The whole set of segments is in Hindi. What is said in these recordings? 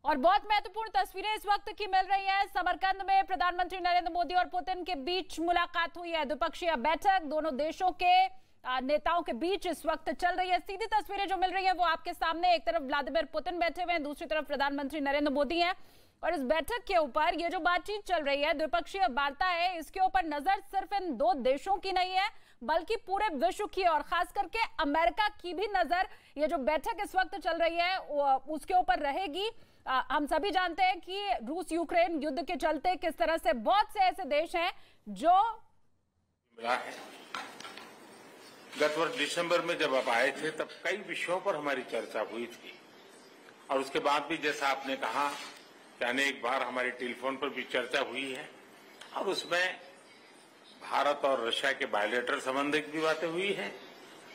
और बहुत महत्वपूर्ण तस्वीरें इस वक्त की मिल रही हैं। समरकंद में प्रधानमंत्री नरेंद्र मोदी और पुतिन के बीच मुलाकात हुई है। द्विपक्षीय बैठक दोनों देशों के नेताओं के बीच इस वक्त चल रही है। सीधी तस्वीरें जो मिल रही है वो आपके सामने, एक तरफ व्लादिमीर पुतिन बैठे हुए हैं, दूसरी तरफ प्रधानमंत्री नरेंद्र मोदी हैं। और इस बैठक के ऊपर ये जो बातचीत चल रही है, द्विपक्षीय वार्ता है, इसके ऊपर नजर सिर्फ इन दो देशों की नहीं है बल्कि पूरे विश्व की और खास करके अमेरिका की भी नजर ये जो बैठक इस वक्त चल रही है उसके ऊपर रहेगी। हम सभी जानते हैं कि रूस यूक्रेन युद्ध के चलते किस तरह से बहुत से ऐसे देश हैं जो मिला है। गत वर्ष दिसंबर में जब आप आए थे तब कई विषयों पर हमारी चर्चा हुई थी और उसके बाद भी जैसा आपने कहा कि अनेक बार हमारी टेलीफोन पर भी चर्चा हुई है और उसमें भारत और रशिया के बायलैटरल संबंध की भी बातें हुई है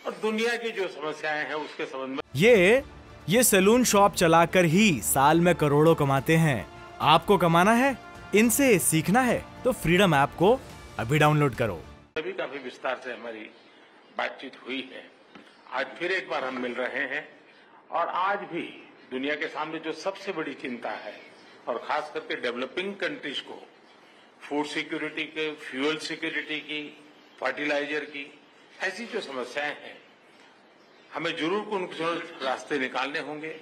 और दुनिया की जो समस्याएं हैं उसके संबंध में। ये सैलून शॉप चलाकर ही साल में करोड़ों कमाते हैं। आपको कमाना है, इनसे सीखना है तो फ्रीडम ऐप को अभी डाउनलोड करो। अभी काफी विस्तार से हमारी बातचीत हुई है। आज फिर एक बार हम मिल रहे हैं और आज भी दुनिया के सामने जो सबसे बड़ी चिंता है और खास करके डेवलपिंग कंट्रीज को फूड सिक्योरिटी के, फ्यूल सिक्योरिटी की, फर्टिलाइजर की, ऐसी जो समस्याएं हैं हमें जरूर उनके रास्ते निकालने होंगे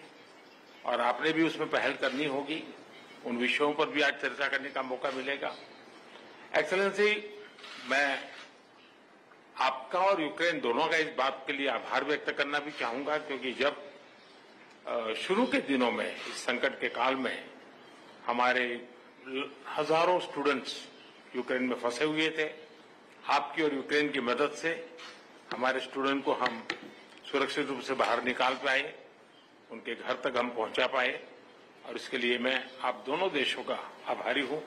और आपने भी उसमें पहल करनी होगी। उन विषयों पर भी आज चर्चा करने का मौका मिलेगा। एक्सेलेंसी, मैं आपका और यूक्रेन दोनों का इस बात के लिए आभार व्यक्त करना भी चाहूंगा क्योंकि जब शुरू के दिनों में इस संकट के काल में हमारे हजारों स्टूडेंट्स यूक्रेन में फंसे हुए थे, आपकी और यूक्रेन की मदद से हमारे स्टूडेंट को हम सुरक्षित रूप से बाहर निकाल पाए, उनके घर तक हम पहुंचा पाए और इसके लिए मैं आप दोनों देशों का आभारी हूं।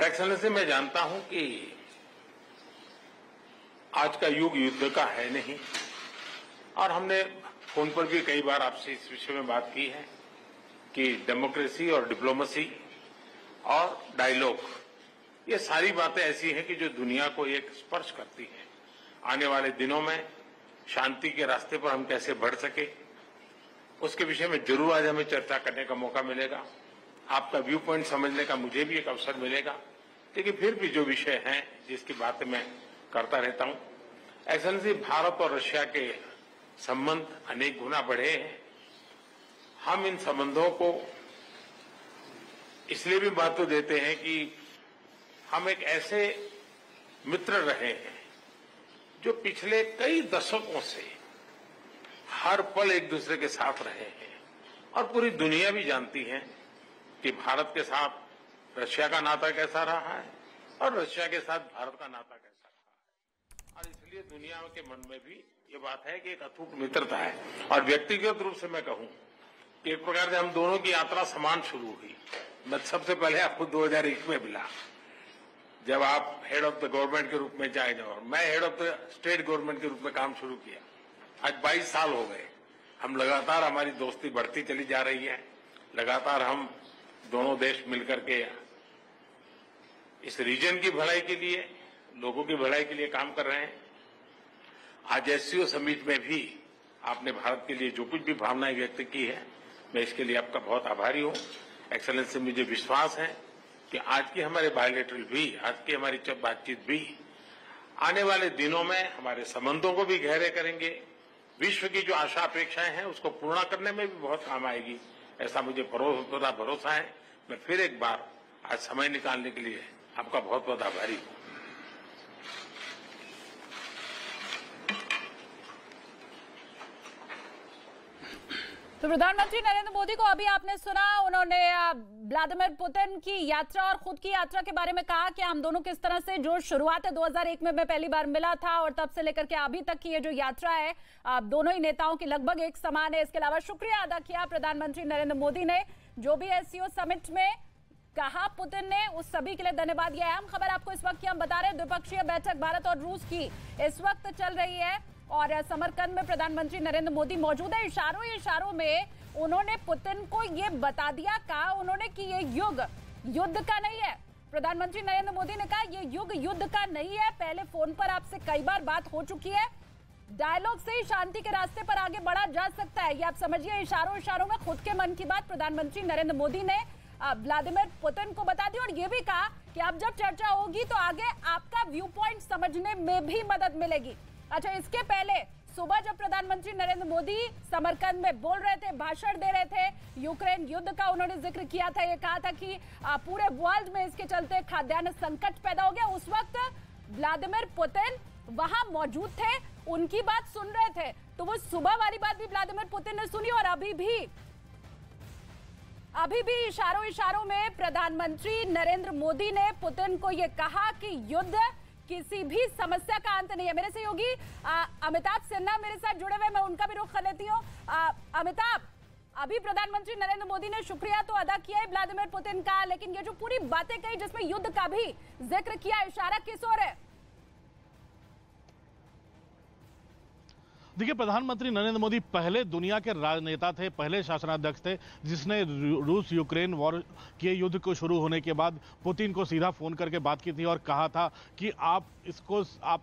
एक्सेलेंसी, मैं जानता हूं कि आज का युग युद्ध का है नहीं और हमने फोन पर भी कई बार आपसे इस विषय में बात की है कि डेमोक्रेसी और डिप्लोमेसी और डायलॉग, ये सारी बातें ऐसी हैं कि जो दुनिया को एक स्पर्श करती है। आने वाले दिनों में शांति के रास्ते पर हम कैसे बढ़ सके उसके विषय में जरूर आज हमें चर्चा करने का मौका मिलेगा। आपका व्यू पॉइंट समझने का मुझे भी एक अवसर मिलेगा। लेकिन फिर भी जो विषय हैं जिसकी बातें मैं करता रहता हूं, एक्सेलेंसी, भारत और रशिया के संबंध अनेक गुना बढ़े हैं। हम इन संबंधों को इसलिए भी महत्व देते हैं कि हम एक ऐसे मित्र रहे हैं जो पिछले कई दशकों से हर पल एक दूसरे के साथ रहे हैं और पूरी दुनिया भी जानती है कि भारत के साथ रशिया का नाता कैसा रहा है और रशिया के साथ भारत का नाता कैसा रहा है। और इसलिए दुनिया के मन में भी ये बात है कि एक अटूट मित्रता है। और व्यक्तिगत रूप से मैं कहूं कि एक प्रकार से हम दोनों की यात्रा समान शुरू हुई। मैं सबसे पहले आपको 2001 में मिला जब आप हेड ऑफ द गवर्नमेंट के रूप में जाए और मैं head of the state government के रूप में काम शुरू किया। आज 22 साल हो गए। हम लगातार, हमारी दोस्ती बढ़ती चली जा रही है। लगातार हम दोनों देश मिलकर के इस रीजन की भलाई के लिए, लोगों की भलाई के लिए काम कर रहे हैं। आज एससीओ समिट में भी आपने भारत के लिए जो कुछ भी भावनाएं व्यक्त की है, मैं इसके लिए आपका बहुत आभारी हूं। एक्सेलेंसी, मुझे विश्वास है कि आज की हमारे बायलैटरल भी, आज की हमारी बातचीत भी आने वाले दिनों में हमारे संबंधों को भी गहरे करेंगे। विश्व की जो आशा अपेक्षाएं हैं उसको पूर्ण करने में भी बहुत काम आएगी, ऐसा मुझे पूरा भरोसा है। मैं फिर एक बार आज समय निकालने के लिए आपका बहुत बहुत आभारी हूं। तो प्रधानमंत्री नरेंद्र मोदी को अभी आपने सुना, उन्होंने व्लादिमीर पुतिन की यात्रा और खुद की यात्रा के बारे में कहा कि हम दोनों किस तरह से, जो शुरुआत है 2001 में मैं पहली बार मिला था और तब से लेकर के अभी तक की ये जो यात्रा है दोनों ही नेताओं की लगभग एक समान है। इसके अलावा शुक्रिया अदा किया प्रधानमंत्री नरेंद्र मोदी ने, जो भी एससीओ समिट में कहा पुतिन ने, उस सभी के लिए धन्यवाद। यह अहम खबर आपको इस वक्त की हम बता रहे हैं। द्विपक्षीय बैठक भारत और रूस की इस वक्त चल रही है और समरकंद में प्रधानमंत्री नरेंद्र मोदी मौजूद है। इशारों में उन्होंने पुतिन को ये बता दिया, कहा उन्होंने कि ये युग युद्ध का नहीं है। प्रधानमंत्री नरेंद्र मोदी ने कहा ये युग युद्ध का नहीं है। पहले फोन पर आपसे कई बार बात हो चुकी है डायलॉग से ही शांति के रास्ते पर आगे बढ़ा जा सकता है। ये आप समझिए, इशारों में खुद के मन की बात प्रधानमंत्री नरेंद्र मोदी ने व्लादिमीर पुतिन को बता दी और ये भी कहा कि अब जब चर्चा होगी तो आगे आपका व्यू पॉइंट समझने में भी मदद मिलेगी। अच्छा, इसके पहले सुबह जब प्रधानमंत्री नरेंद्र मोदी समरकंद में बोल रहे थे, भाषण दे रहे थे, यूक्रेन युद्ध का उन्होंने जिक्र किया था। ये कहा था कि पूरे वर्ल्ड में इसके चलते खाद्यान्न संकट पैदा हो गया। उस वक्त व्लादिमीर पुतिन वहां मौजूद थे, उनकी बात सुन रहे थे, तो वो सुबह वाली बात भी व्लादिमीर पुतिन ने सुनी और अभी भी इशारों में प्रधानमंत्री नरेंद्र मोदी ने पुतिन को यह कहा कि युद्ध किसी भी समस्या का अंत नहीं है। मेरे सहयोगी अमिताभ सिन्हा मेरे साथ जुड़े हुए, मैं उनका भी रुख कर लेती हूँ। अमिताभ, अभी प्रधानमंत्री नरेंद्र मोदी ने शुक्रिया तो अदा किया है व्लादिमीर पुतिन का, लेकिन ये जो पूरी बातें कही जिसमें युद्ध का भी जिक्र किया, इशारा किस ओर है? देखिए, प्रधानमंत्री नरेंद्र मोदी पहले दुनिया के राजनेता थे, पहले शासनाध्यक्ष थे जिसने रूस यूक्रेन वॉर के युद्ध को शुरू होने के बाद पुतिन को सीधा फोन करके बात की थी और कहा था कि आप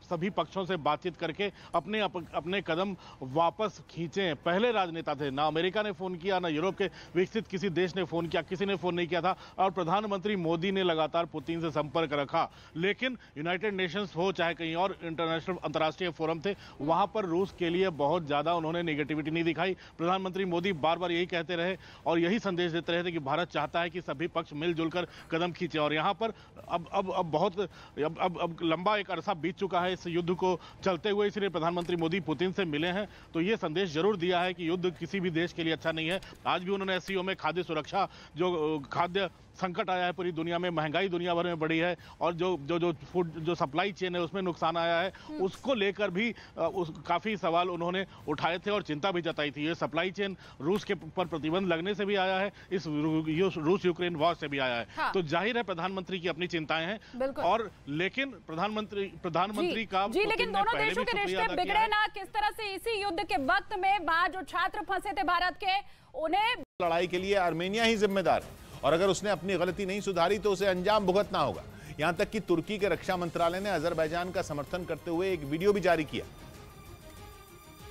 सभी पक्षों से बातचीत करके अपने कदम वापस खींचें। पहले राजनेता थे, ना अमेरिका ने फोन किया, ना यूरोप के विकसित किसी देश ने फोन किया, किसी ने फोन नहीं किया था और प्रधानमंत्री मोदी ने लगातार पुतिन से संपर्क रखा। लेकिन यूनाइटेड नेशंस हो चाहे कहीं और इंटरनेशनल अंतर्राष्ट्रीय फोरम थे, वहां पर रूस के लिए बहुत ज्यादा उन्होंने नेगेटिविटी नहीं दिखाई। प्रधानमंत्री मोदी बार बार यही कहते रहे और यही संदेश देते रहे थे कि भारत चाहता है कि सभी पक्ष मिलजुल कर कदम खींचे। और यहाँ पर अब लंबा एक अरसा बीत चुका है इस युद्ध को चलते हुए, इसलिए प्रधानमंत्री मोदी पुतिन से मिले हैं तो ये संदेश जरूर दिया है कि युद्ध किसी भी देश के लिए अच्छा नहीं है। आज भी उन्होंने एससीओ में खाद्य सुरक्षा, जो खाद्य संकट आया है पूरी दुनिया में, महंगाई दुनिया भर में बढ़ी है और जो फूड जो सप्लाई चेन है उसमें नुकसान आया है, उसको लेकर भी काफी सवाल उन्होंने उठाए थे और चिंता भी जताई थी। ये सप्लाई चेन रूस के पर प्रतिबंध लगने से भी आया है, इस रूस यूक्रेन वॉर से भी आया है। हाँ। तो जाहिर है प्रधानमंत्री की अपनी चिंताएं हैं और लेकिन प्रधानमंत्री का लेकिन दोनों देशों के रिश्ते बिगड़े ना किस तरह से इसी युद्ध के वक्त में वहां जो छात्र फंसे थे भारत के, उन्हें लड़ाई के लिए आर्मेनिया ही जिम्मेदार है और अगर उसने अपनी गलती नहीं सुधारी तो उसे अंजाम भुगतना होगा। यहां तक कि तुर्की के रक्षा मंत्रालय ने अजरबैजान का समर्थन करते हुए एक वीडियो भी जारी किया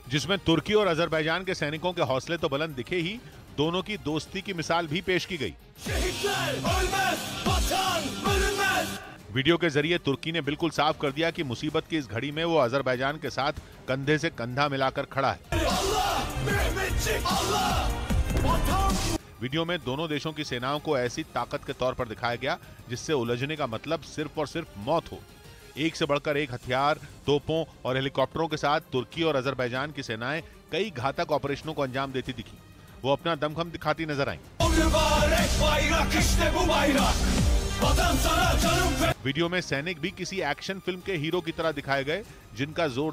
जिसमें तुर्की और अजरबैजान के सैनिकों के हौसले तो बुलंद दिखे ही, दोनों की दोस्ती की मिसाल भी पेश की गई। वीडियो के जरिए तुर्की ने बिल्कुल साफ कर दिया कि मुसीबत की इस घड़ी में वो अजरबैजान के साथ कंधे से कंधा मिलाकर खड़ा है। वीडियो में दोनों देशों की सेनाओं को ऐसी ताकत के तौर पर दिखाया गया जिससे उलझने का मतलब सिर्फ और सिर्फ मौत हो। एक से बढ़कर एक हथियार, तोपों और हेलीकॉप्टरों के साथ तुर्की और अजरबैजान की सेनाएं कई घातक ऑपरेशनों को अंजाम देती दिखी। वो अपना दमखम दिखाती नजर आईं। वीडियो में सैनिक भी किसी एक्शन फिल्म के हीरो की तरह दिखाए गए जिनका जोर